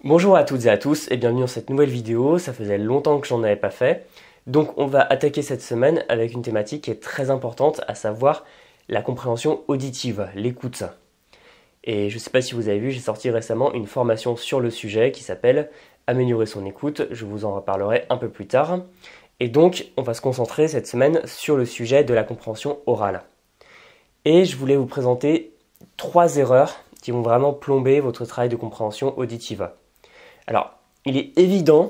Bonjour à toutes et à tous et bienvenue dans cette nouvelle vidéo, ça faisait longtemps que j'en avais pas fait. Donc on va attaquer cette semaine avec une thématique qui est très importante, à savoir la compréhension auditive, l'écoute. Et je ne sais pas si vous avez vu, j'ai sorti récemment une formation sur le sujet qui s'appelle Améliorer son écoute, je vous en reparlerai un peu plus tard. Et donc on va se concentrer cette semaine sur le sujet de la compréhension orale. Et je voulais vous présenter 3 erreurs qui vont vraiment plomber votre travail de compréhension auditive. Alors, il est évident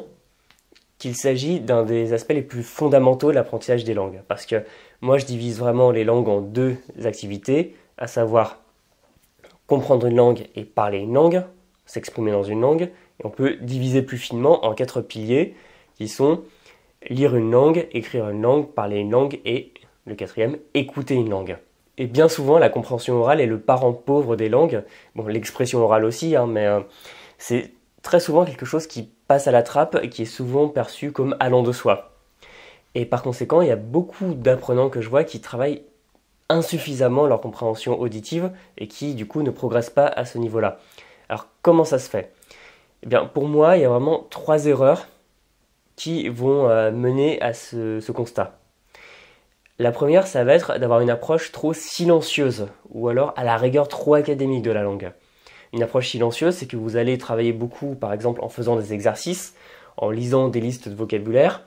qu'il s'agit d'un des aspects les plus fondamentaux de l'apprentissage des langues. Parce que moi, je divise vraiment les langues en 2 activités, à savoir comprendre une langue et parler une langue, s'exprimer dans une langue. Et on peut diviser plus finement en 4 piliers qui sont lire une langue, écrire une langue, parler une langue et le 4e, écouter une langue. Et bien souvent, la compréhension orale est le parent pauvre des langues. Bon, l'expression orale aussi, mais c'est très souvent quelque chose qui passe à la trappe et qui est souvent perçu comme allant de soi. Et par conséquent, il y a beaucoup d'apprenants que je vois qui travaillent insuffisamment leur compréhension auditive et qui du coup ne progressent pas à ce niveau-là. Alors comment ça se fait ? Eh bien pour moi, il y a vraiment 3 erreurs qui vont mener à ce constat. La première, ça va être d'avoir une approche trop silencieuse ou alors à la rigueur trop académique de la langue. Une approche silencieuse, c'est que vous allez travailler beaucoup, par exemple, en faisant des exercices, en lisant des listes de vocabulaire,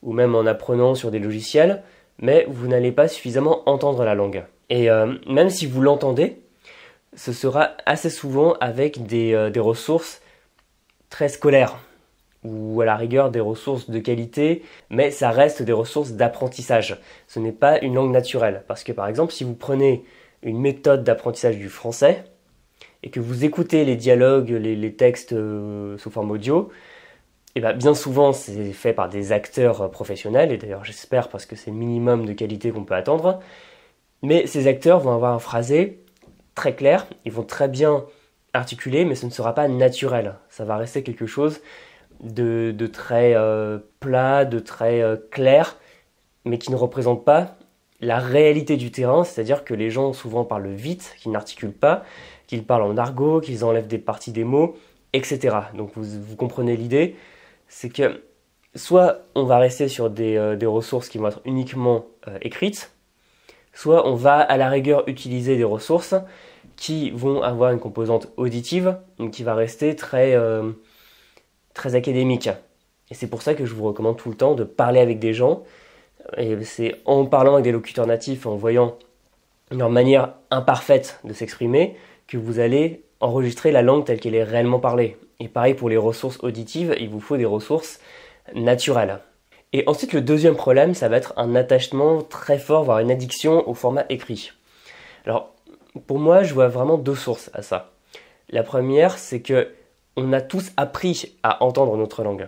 ou même en apprenant sur des logiciels, mais vous n'allez pas suffisamment entendre la langue. Et même si vous l'entendez, ce sera assez souvent avec des ressources très scolaires, ou à la rigueur des ressources de qualité, mais ça reste des ressources d'apprentissage. Ce n'est pas une langue naturelle, parce que par exemple, si vous prenez une méthode d'apprentissage du français, et que vous écoutez les dialogues, les textes sous forme audio, et bien souvent c'est fait par des acteurs professionnels, et d'ailleurs j'espère parce que c'est le minimum de qualité qu'on peut attendre, mais ces acteurs vont avoir un phrasé très clair, ils vont très bien articuler, mais ce ne sera pas naturel, ça va rester quelque chose de très plat, de très clair, mais qui ne représente pas la réalité du terrain, c'est-à-dire que les gens souvent parlent vite, qu'ils n'articulent pas, qu'ils parlent en argot, qu'ils enlèvent des parties des mots, etc. Donc vous comprenez l'idée, c'est que soit on va rester sur des ressources qui vont être uniquement écrites, soit on va à la rigueur utiliser des ressources qui vont avoir une composante auditive, qui va rester très académique. Et c'est pour ça que je vous recommande tout le temps de parler avec des gens. Et c'est en parlant avec des locuteurs natifs, en voyant leur manière imparfaite de s'exprimer, que vous allez enregistrer la langue telle qu'elle est réellement parlée. Et pareil pour les ressources auditives, il vous faut des ressources naturelles. Et ensuite, le deuxième problème, ça va être un attachement très fort, voire une addiction au format écrit. Alors, pour moi, je vois vraiment 2 sources à ça. La première, c'est que on a tous appris à entendre notre langue.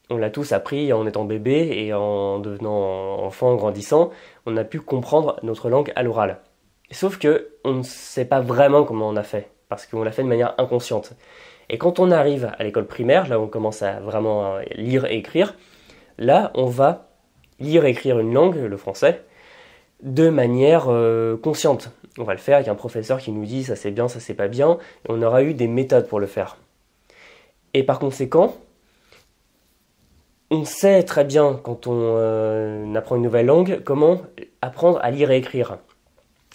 On l'a tous appris en étant bébé et en devenant enfant, en grandissant, on a pu comprendre notre langue à l'oral. Sauf que on ne sait pas vraiment comment on a fait, parce qu'on l'a fait de manière inconsciente. Et quand on arrive à l'école primaire, là où on commence à vraiment lire et écrire, là on va lire et écrire une langue, le français, de manière consciente. On va le faire avec un professeur qui nous dit ça c'est bien, ça c'est pas bien, et on aura eu des méthodes pour le faire. Et par conséquent, on sait très bien, quand on apprend une nouvelle langue, comment apprendre à lire et écrire.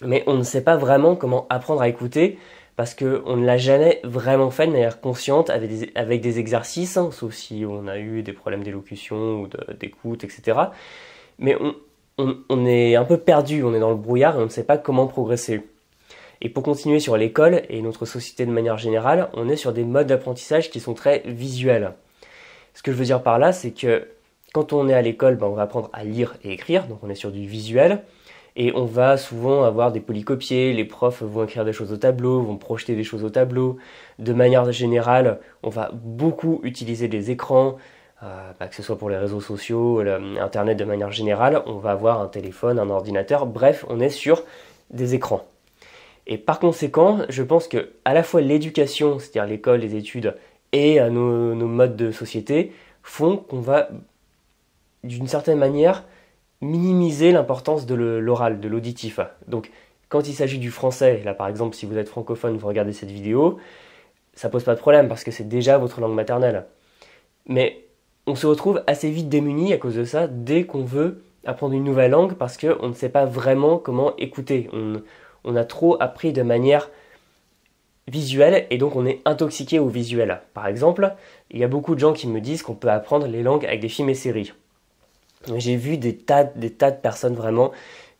Mais on ne sait pas vraiment comment apprendre à écouter, parce qu'on ne l'a jamais vraiment fait de manière consciente, avec des exercices, sauf si on a eu des problèmes d'élocution ou d'écoute, etc. Mais on est un peu perdu, on est dans le brouillard et on ne sait pas comment progresser. Et pour continuer sur l'école et notre société de manière générale, on est sur des modes d'apprentissage qui sont très visuels. Ce que je veux dire par là, c'est que quand on est à l'école, on va apprendre à lire et écrire, donc on est sur du visuel, et on va souvent avoir des polycopiés, les profs vont écrire des choses au tableau, vont projeter des choses au tableau. De manière générale, on va beaucoup utiliser des écrans, que ce soit pour les réseaux sociaux, Internet de manière générale, on va avoir un téléphone, un ordinateur, bref, on est sur des écrans. Et par conséquent, je pense que à la fois l'éducation, c'est-à-dire l'école, les études, et nos modes de société font qu'on va, d'une certaine manière, minimiser l'importance de l'oral, de l'auditif. Donc, quand il s'agit du français, là par exemple, si vous êtes francophone, vous regardez cette vidéo, ça pose pas de problème parce que c'est déjà votre langue maternelle. Mais on se retrouve assez vite démuni à cause de ça dès qu'on veut apprendre une nouvelle langue parce qu'on ne sait pas vraiment comment écouter. On a trop appris de manière visuelle et donc on est intoxiqué au visuel. Par exemple, il y a beaucoup de gens qui me disent qu'on peut apprendre les langues avec des films et séries. J'ai vu des tas de personnes vraiment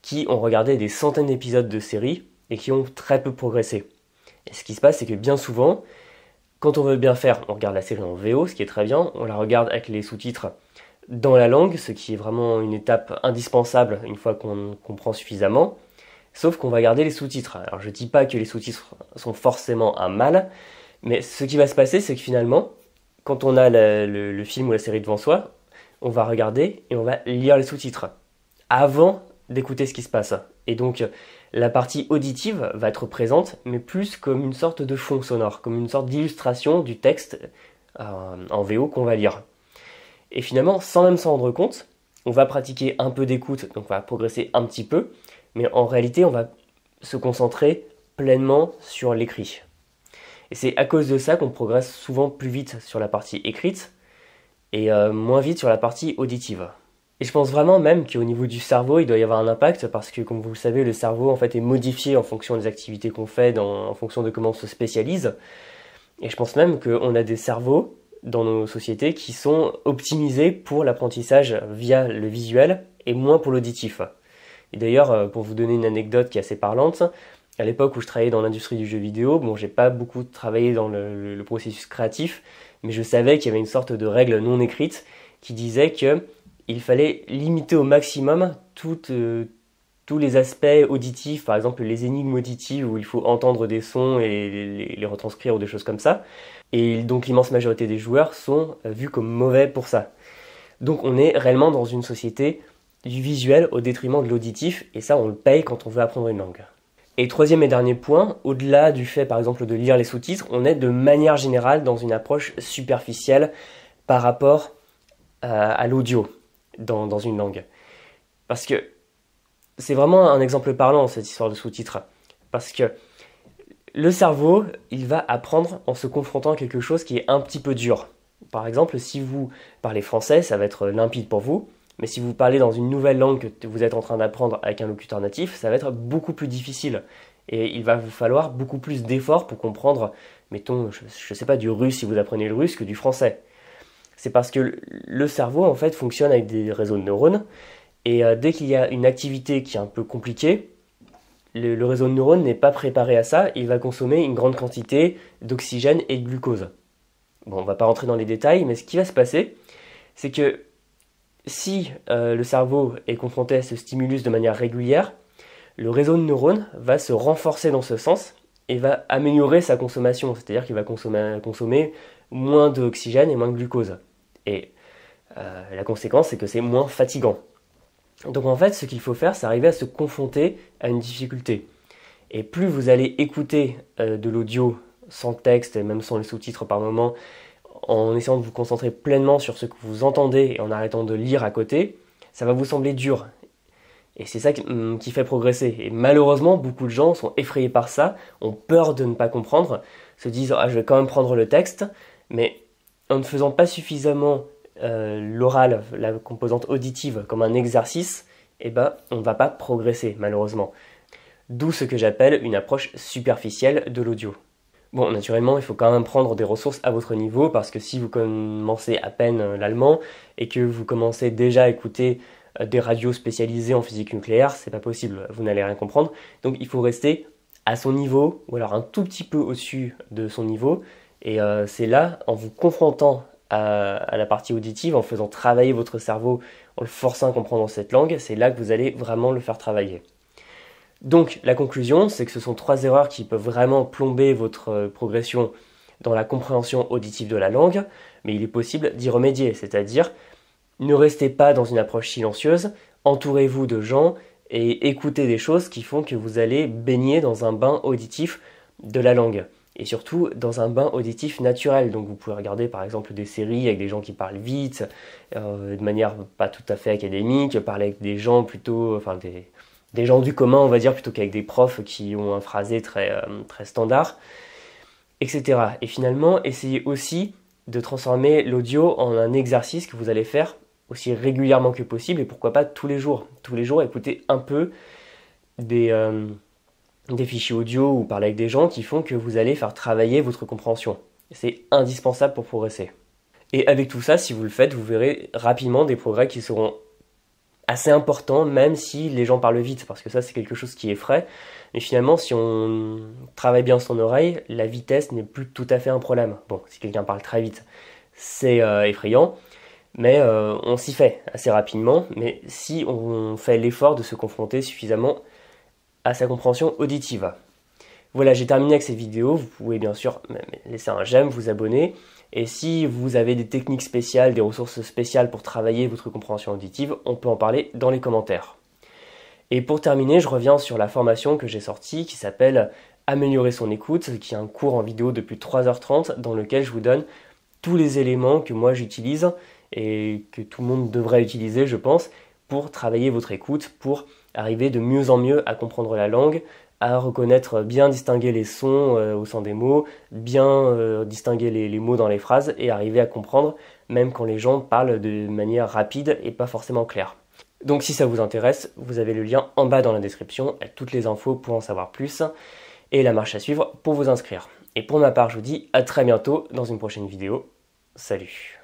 qui ont regardé des centaines d'épisodes de séries et qui ont très peu progressé. Et ce qui se passe, c'est que bien souvent, quand on veut bien faire, on regarde la série en VO, ce qui est très bien, on la regarde avec les sous-titres dans la langue, ce qui est vraiment une étape indispensable une fois qu'on comprend suffisamment, sauf qu'on va garder les sous-titres. Alors je ne dis pas que les sous-titres sont forcément un mal, mais ce qui va se passer, c'est que finalement, quand on a le film ou la série devant soi, on va regarder et on va lire les sous-titres avant d'écouter ce qui se passe. Et donc la partie auditive va être présente, mais plus comme une sorte de fond sonore, comme une sorte d'illustration du texte en VO qu'on va lire. Et finalement, sans même s'en rendre compte, on va pratiquer un peu d'écoute, donc on va progresser un petit peu, mais en réalité, on va se concentrer pleinement sur l'écrit. Et c'est à cause de ça qu'on progresse souvent plus vite sur la partie écrite et moins vite sur la partie auditive. Et je pense vraiment même qu'au niveau du cerveau, il doit y avoir un impact parce que, comme vous le savez, le cerveau en fait est modifié en fonction des activités qu'on fait, en fonction de comment on se spécialise. Et je pense même qu'on a des cerveaux dans nos sociétés qui sont optimisés pour l'apprentissage via le visuel et moins pour l'auditif. Et d'ailleurs, pour vous donner une anecdote qui est assez parlante, à l'époque où je travaillais dans l'industrie du jeu vidéo, bon, j'ai pas beaucoup travaillé dans le processus créatif, mais je savais qu'il y avait une sorte de règle non écrite qui disait que il fallait limiter au maximum tous les aspects auditifs, par exemple les énigmes auditives où il faut entendre des sons et les retranscrire ou des choses comme ça. Et donc l'immense majorité des joueurs sont vus comme mauvais pour ça. Donc on est réellement dans une société du visuel au détriment de l'auditif, et ça on le paye quand on veut apprendre une langue. Et troisième et dernier point, au-delà du fait par exemple de lire les sous-titres, on est de manière générale dans une approche superficielle par rapport à l'audio dans une langue. Parce que c'est vraiment un exemple parlant cette histoire de sous-titres. Parce que le cerveau, il va apprendre en se confrontant à quelque chose qui est un petit peu dur. Par exemple, si vous parlez français, ça va être limpide pour vous. Mais si vous parlez dans une nouvelle langue que vous êtes en train d'apprendre avec un locuteur natif, ça va être beaucoup plus difficile. Et il va vous falloir beaucoup plus d'efforts pour comprendre, mettons, je ne sais pas, du russe si vous apprenez le russe que du français. C'est parce que le cerveau, en fait, fonctionne avec des réseaux de neurones. Et dès qu'il y a une activité qui est un peu compliquée, le réseau de neurones n'est pas préparé à ça. Il va consommer une grande quantité d'oxygène et de glucose. Bon, on ne va pas rentrer dans les détails, mais ce qui va se passer, c'est que si le cerveau est confronté à ce stimulus de manière régulière, le réseau de neurones va se renforcer dans ce sens et va améliorer sa consommation, c'est-à-dire qu'il va consommer moins d'oxygène et moins de glucose. Et la conséquence, c'est que c'est moins fatigant. Donc en fait, ce qu'il faut faire, c'est arriver à se confronter à une difficulté. Et plus vous allez écouter de l'audio sans texte et même sans les sous-titres par moment, en essayant de vous concentrer pleinement sur ce que vous entendez et en arrêtant de lire à côté, ça va vous sembler dur. Et c'est ça qui fait progresser. Et malheureusement, beaucoup de gens sont effrayés par ça, ont peur de ne pas comprendre, se disent « Ah, je vais quand même prendre le texte », mais en ne faisant pas suffisamment l'oral, la composante auditive, comme un exercice, eh ben, on ne va pas progresser, malheureusement. D'où ce que j'appelle une approche superficielle de l'audio. Bon, naturellement, il faut quand même prendre des ressources à votre niveau, parce que si vous commencez à peine l'allemand, et que vous commencez déjà à écouter des radios spécialisées en physique nucléaire, c'est pas possible, vous n'allez rien comprendre. Donc il faut rester à son niveau, ou alors un tout petit peu au-dessus de son niveau, et c'est là, en vous confrontant à la partie auditive, en faisant travailler votre cerveau, en le forçant à comprendre cette langue, c'est là que vous allez vraiment le faire travailler. Donc la conclusion, c'est que ce sont 3 erreurs qui peuvent vraiment plomber votre progression dans la compréhension auditive de la langue, mais il est possible d'y remédier, c'est-à-dire ne restez pas dans une approche silencieuse, entourez-vous de gens et écoutez des choses qui font que vous allez baigner dans un bain auditif de la langue. Et surtout dans un bain auditif naturel. Donc vous pouvez regarder par exemple des séries avec des gens qui parlent vite, de manière pas tout à fait académique, parler avec des gens plutôt, enfin des gens du commun on va dire, plutôt qu'avec des profs qui ont un phrasé très standard. etc. Et finalement, essayez aussi de transformer l'audio en un exercice que vous allez faire aussi régulièrement que possible et pourquoi pas tous les jours. Tous les jours, écoutez un peu des fichiers audio ou parler avec des gens qui font que vous allez faire travailler votre compréhension. C'est indispensable pour progresser. Et avec tout ça, si vous le faites, vous verrez rapidement des progrès qui seront assez importants, même si les gens parlent vite, parce que ça c'est quelque chose qui effraie. Mais finalement, si on travaille bien son oreille, la vitesse n'est plus tout à fait un problème. Bon, si quelqu'un parle très vite, c'est effrayant, mais on s'y fait assez rapidement. Mais si on fait l'effort de se confronter suffisamment à sa compréhension auditive. Voilà, j'ai terminé avec cette vidéo. Vous pouvez bien sûr laisser un j'aime, vous abonner. Et si vous avez des techniques spéciales, des ressources spéciales pour travailler votre compréhension auditive, on peut en parler dans les commentaires. Et pour terminer, je reviens sur la formation que j'ai sortie qui s'appelle Améliorer son écoute, qui est un cours en vidéo de plus de 3h30 dans lequel je vous donne tous les éléments que moi j'utilise et que tout le monde devrait utiliser, je pense, pour travailler votre écoute, pour arriver de mieux en mieux à comprendre la langue, à reconnaître, bien distinguer les sons au sein des mots, bien distinguer les mots dans les phrases et arriver à comprendre même quand les gens parlent de manière rapide et pas forcément claire. Donc si ça vous intéresse, vous avez le lien en bas dans la description avec toutes les infos pour en savoir plus et la marche à suivre pour vous inscrire. Et pour ma part, je vous dis à très bientôt dans une prochaine vidéo. Salut!